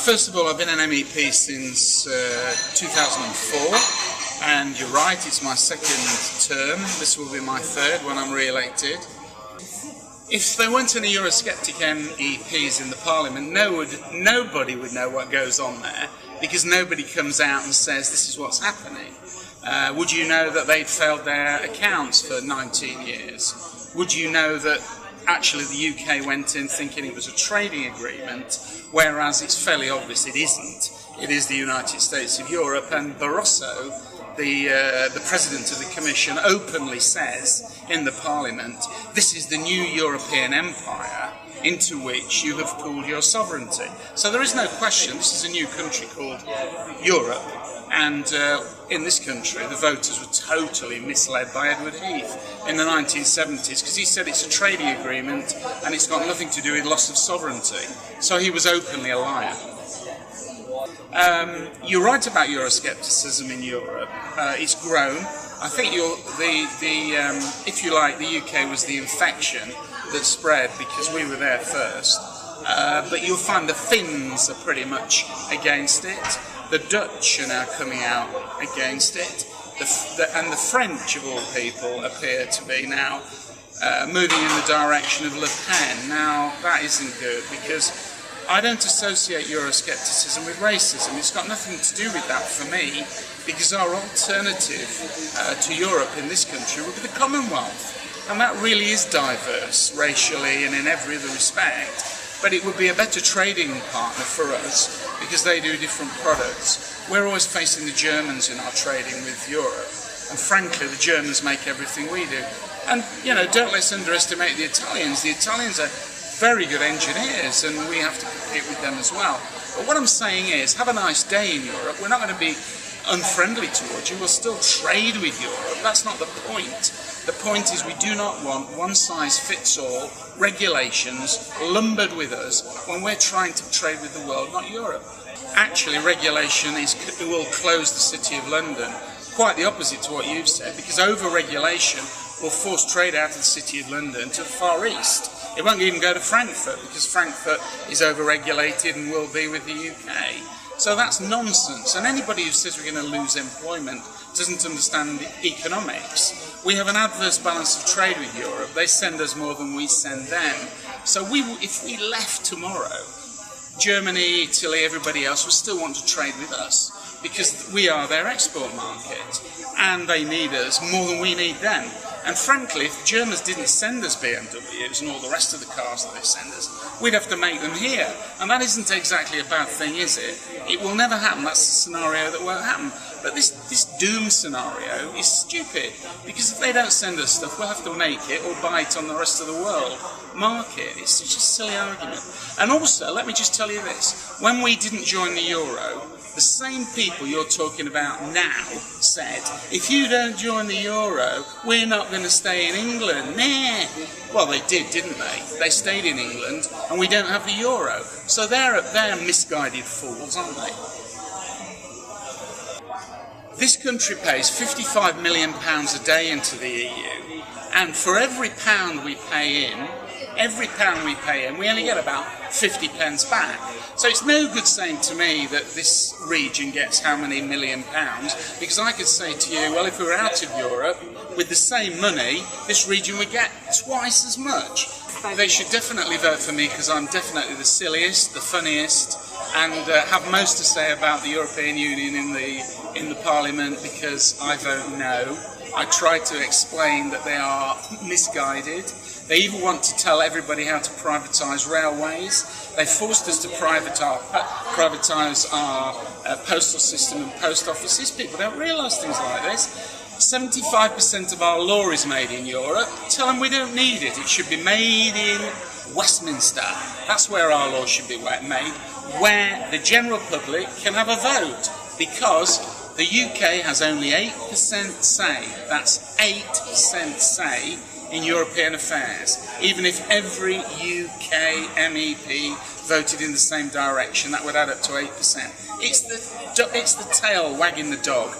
First of all, I've been an MEP since 2004, and you're right, it's my second term. This will be my third when I'm re-elected. If there weren't any Eurosceptic MEPs in the Parliament, nobody would know what goes on there, because nobody comes out and says this is what's happening. Would you know that they'd failed their accounts for 19 years? Would you know that actually the UK went in thinking it was a trading agreement, whereas it's fairly obvious it isn't? It is the United States of Europe, and Barroso, the President of the Commission, openly says in the Parliament, this is the new European empire into which you have pooled your sovereignty. So there is no question, this is a new country called Europe, and in this country the voters were totally misled by Edward Heath in the 1970s, because he said it's a trading agreement and it's got nothing to do with loss of sovereignty. So he was openly a liar. You're right about Euroscepticism in Europe. It's grown. I think if you like, the UK was the infection that spread because we were there first. But you'll find the Finns are pretty much against it. The Dutch are now coming out against it. And the French, of all people, appear to be now moving in the direction of Le Pen. Now, that isn't good, because I don't associate Euroscepticism with racism. It's got nothing to do with that for me, because our alternative to Europe in this country would be the Commonwealth. And that really is diverse, racially and in every other respect. But it would be a better trading partner for us, because they do different products. We're always facing the Germans in our trading with Europe. And frankly, the Germans make everything we do. And, you know, don't let's underestimate the Italians. The Italians are very good engineers, and we have to compete with them as well. But what I'm saying is, have a nice day in Europe. We're not going to be unfriendly towards you. We'll still trade with Europe. That's not the point. The point is, we do not want one-size-fits-all regulations lumbered with us when we're trying to trade with the world, not Europe. Actually, regulation will close the City of London. Quite the opposite to what you've said, because over-regulation will force trade out of the City of London to the Far East. It won't even go to Frankfurt, because Frankfurt is over-regulated and will be with the UK. So that's nonsense. And anybody who says we're going to lose employment doesn't understand economics. We have an adverse balance of trade with Europe. They send us more than we send them. So if we left tomorrow, Germany, Italy, everybody else would still want to trade with us, because we are their export market, and they need us more than we need them. And frankly, if the Germans didn't send us BMWs and all the rest of the cars that they send us, we'd have to make them here. And that isn't exactly a bad thing, is it? It will never happen. That's the scenario that won't happen. But this doom scenario is stupid, because if they don't send us stuff, we'll have to make it or buy it on the rest of the world market. It's such a silly argument. And also, let me just tell you this. When we didn't join the Euro, the same people you're talking about now said, if you don't join the Euro, we're not going to stay in England. Nah. Well, they did, didn't they? They stayed in England, and we don't have the Euro. So they're misguided fools, aren't they? This country pays £55 million a day into the EU, and for every pound we pay in, we only get about 50 pence back. So it's no good saying to me that this region gets how many £1 million, because I could say to you, well, if we were out of Europe, with the same money, this region would get twice as much. They should definitely vote for me, because I'm definitely the silliest, the funniest, and have most to say about the European Union in the Parliament, because I vote no. I try to explain that they are misguided. They even want to tell everybody how to privatise railways. They forced us to privatise our postal system and post offices. People don't realise things like this. 75% of our law is made in Europe. Tell them we don't need it. It should be made in Westminster. That's where our law should be made, where the general public can have a vote, because the UK has only 8% say. That's 8% say in European affairs. Even if every UK MEP voted in the same direction, that would add up to 8%. It's the tail wagging the dog.